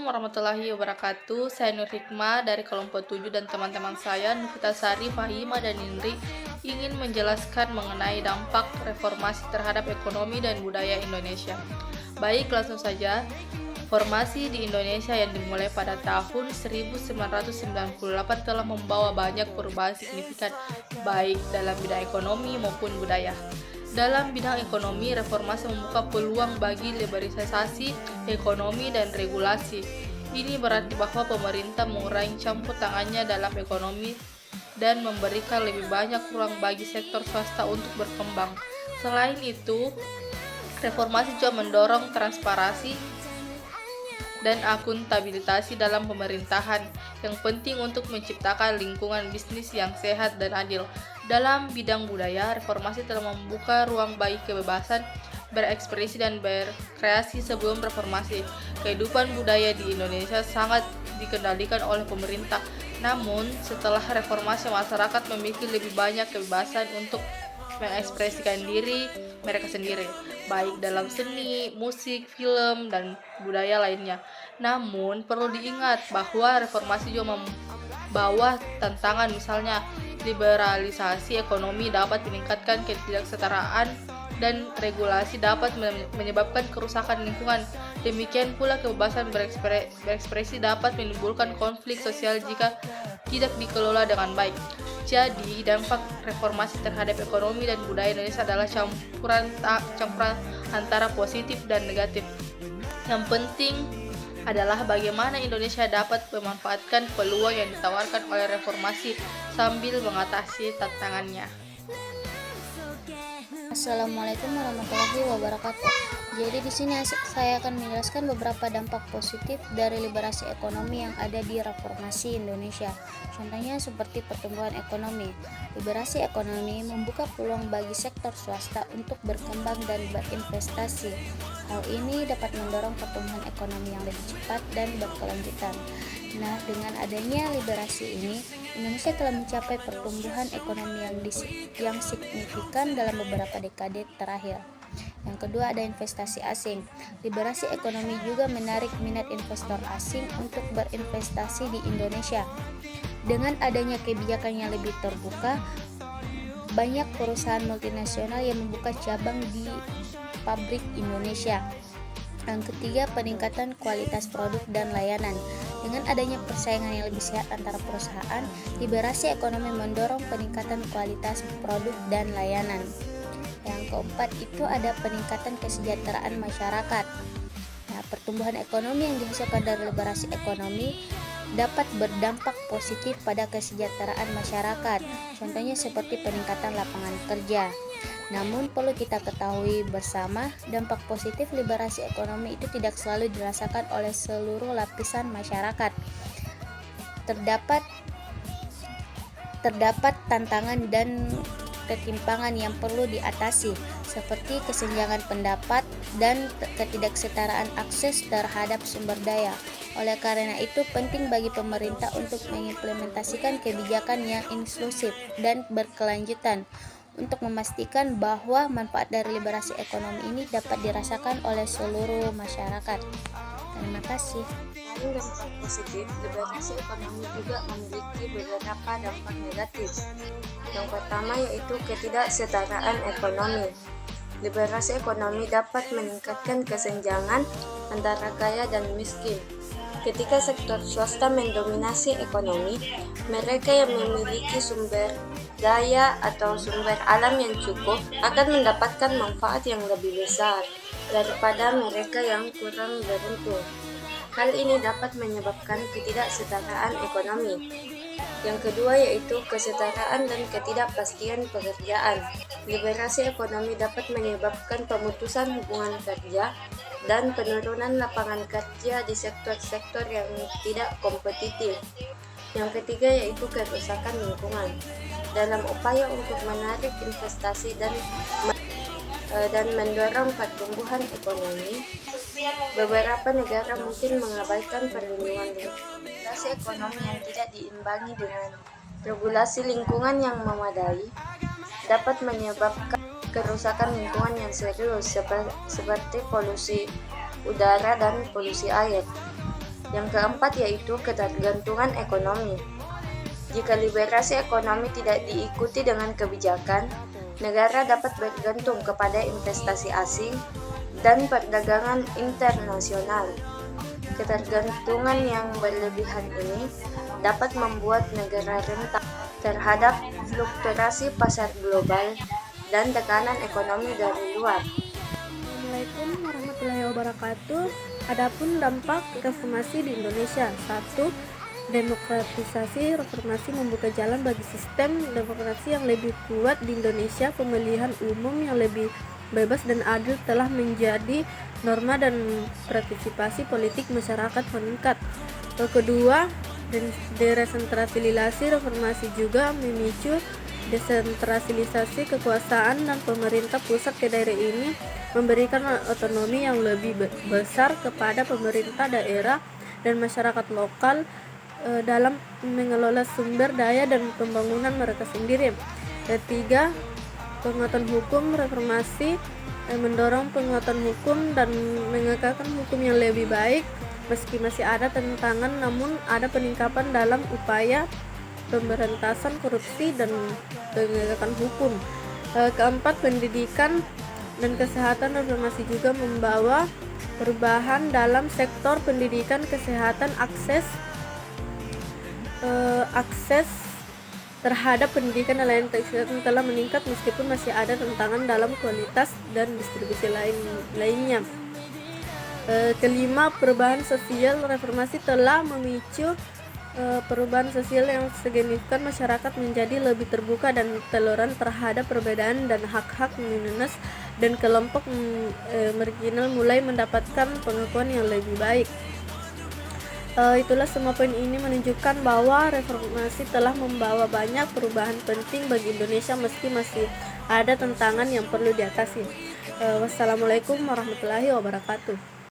warahmatullahi wabarakatuh. Saya Nur Hikmah dari kelompok 7 dan teman-teman saya Nufita Sari, Fahima, dan Indri ingin menjelaskan mengenai dampak reformasi terhadap ekonomi dan budaya Indonesia. Baik, langsung saja. Reformasi di Indonesia yang dimulai pada tahun 1998 telah membawa banyak perubahan signifikan baik dalam bidang ekonomi maupun budaya. Dalam bidang ekonomi, reformasi membuka peluang bagi liberalisasi ekonomi dan regulasi. Ini berarti bahwa pemerintah mengurangi campur tangannya dalam ekonomi dan memberikan lebih banyak ruang bagi sektor swasta untuk berkembang. Selain itu, reformasi juga mendorong transparansi dan akuntabilitas dalam pemerintahan yang penting untuk menciptakan lingkungan bisnis yang sehat dan adil. Dalam bidang budaya, reformasi telah membuka ruang bagi kebebasan berekspresi dan berkreasi. Sebelum reformasi, kehidupan budaya di Indonesia sangat dikendalikan oleh pemerintah. Namun, setelah reformasi, masyarakat memiliki lebih banyak kebebasan untuk mengekspresikan diri mereka sendiri, baik dalam seni, musik, film, dan budaya lainnya. Namun, perlu diingat bahwa reformasi juga membawa tantangan, misalnya liberalisasi ekonomi dapat meningkatkan ketidaksetaraan dan regulasi dapat menyebabkan kerusakan lingkungan. Demikian pula kebebasan berekspresi dapat menimbulkan konflik sosial jika tidak dikelola dengan baik. Jadi, dampak reformasi terhadap ekonomi dan budaya Indonesia adalah campuran antara positif dan negatif. Yang penting adalah bagaimana Indonesia dapat memanfaatkan peluang yang ditawarkan oleh reformasi sambil mengatasi tantangannya. Assalamualaikum warahmatullahi wabarakatuh. Jadi di sini saya akan menjelaskan beberapa dampak positif dari liberasi ekonomi yang ada di reformasi Indonesia. Contohnya seperti pertumbuhan ekonomi. Liberasi ekonomi membuka peluang bagi sektor swasta untuk berkembang dan berinvestasi. Hal ini dapat mendorong pertumbuhan ekonomi yang lebih cepat dan berkelanjutan. Nah, dengan adanya liberasi ini, Indonesia telah mencapai pertumbuhan ekonomi yang signifikan dalam beberapa dekade terakhir. Yang kedua, ada investasi asing. Liberasi ekonomi juga menarik minat investor asing untuk berinvestasi di Indonesia. Dengan adanya kebijakan yang lebih terbuka, banyak perusahaan multinasional yang membuka cabang di pabrik Indonesia. Yang ketiga, peningkatan kualitas produk dan layanan. Dengan adanya persaingan yang lebih sehat antara perusahaan, liberasi ekonomi mendorong peningkatan kualitas produk dan layanan. Yang keempat itu ada peningkatan kesejahteraan masyarakat. Nah, pertumbuhan ekonomi yang dihasilkan dari liberasi ekonomi dapat berdampak positif pada kesejahteraan masyarakat. Contohnya seperti peningkatan lapangan kerja. Namun perlu kita ketahui bersama, dampak positif liberasi ekonomi itu tidak selalu dirasakan oleh seluruh lapisan masyarakat. Terdapat tantangan dan ketimpangan yang perlu diatasi, seperti kesenjangan pendapat dan ketidaksetaraan akses terhadap sumber daya. Oleh karena itu, penting bagi pemerintah untuk mengimplementasikan kebijakan yang inklusif dan berkelanjutan untuk memastikan bahwa manfaat dari liberasi ekonomi ini dapat dirasakan oleh seluruh masyarakat. Terima kasih. Selain dampak positif, liberasi ekonomi juga memiliki beberapa dampak negatif. Yang pertama yaitu ketidaksetaraan ekonomi. Liberasi ekonomi dapat meningkatkan kesenjangan antara kaya dan miskin. Ketika sektor swasta mendominasi ekonomi, mereka yang memiliki sumber daya atau sumber alam yang cukup akan mendapatkan manfaat yang lebih besar daripada mereka yang kurang beruntung. Hal ini dapat menyebabkan ketidaksetaraan ekonomi. Yang kedua yaitu kesetaraan dan ketidakpastian pekerjaan. Liberasi ekonomi dapat menyebabkan pemutusan hubungan kerja dan penurunan lapangan kerja di sektor-sektor yang tidak kompetitif. Yang ketiga yaitu kerusakan lingkungan. Dalam upaya untuk menarik investasi dan mendorong pertumbuhan ekonomi, beberapa negara mungkin mengabaikan perlindungan lingkungan. Regulasi ekonomi yang tidak diimbangi dengan regulasi lingkungan yang memadai dapat menyebabkan kerusakan lingkungan yang serius seperti polusi udara dan polusi air. Yang keempat yaitu ketergantungan ekonomi. Jika liberasi ekonomi tidak diikuti dengan kebijakan, negara dapat bergantung kepada investasi asing dan perdagangan internasional. Ketergantungan yang berlebihan ini dapat membuat negara rentan terhadap fluktuasi pasar global dan tekanan ekonomi dari luar. Assalamualaikum warahmatullahi wabarakatuh. Adapun dampak reformasi di Indonesia. 1. Demokratisasi. Reformasi membuka jalan bagi sistem demokrasi yang lebih kuat di Indonesia. Pemilihan umum yang lebih bebas dan adil telah menjadi norma dan partisipasi politik masyarakat meningkat. Kedua, desentralisasi. Reformasi juga memicu desentralisasi kekuasaan dan pemerintah pusat ke daerah. Ini memberikan otonomi yang lebih besar kepada pemerintah daerah dan masyarakat lokal dalam mengelola sumber daya dan pembangunan mereka sendiri. Ketiga, penguatan hukum. Reformasi mendorong penguatan hukum dan menegakkan hukum yang lebih baik. Meski masih ada tantangan, namun ada peningkatan dalam upaya pemberantasan korupsi dan penegakan hukum. Keempat, pendidikan dan kesehatan. Reformasi juga membawa perubahan dalam sektor pendidikan, kesehatan, akses terhadap pendidikan dan layanan kesehatan telah meningkat meskipun masih ada tantangan dalam kualitas dan distribusi lainnya. Kelima, perubahan sosial. Reformasi telah memicu perubahan sosial yang signifikan. Masyarakat menjadi lebih terbuka dan toleran terhadap perbedaan dan hak-hak minoritas, dan kelompok marginal mulai mendapatkan pengakuan yang lebih baik. Itulah semua poin ini menunjukkan bahwa reformasi telah membawa banyak perubahan penting bagi Indonesia meski masih ada tantangan yang perlu diatasi. Wassalamualaikum warahmatullahi wabarakatuh.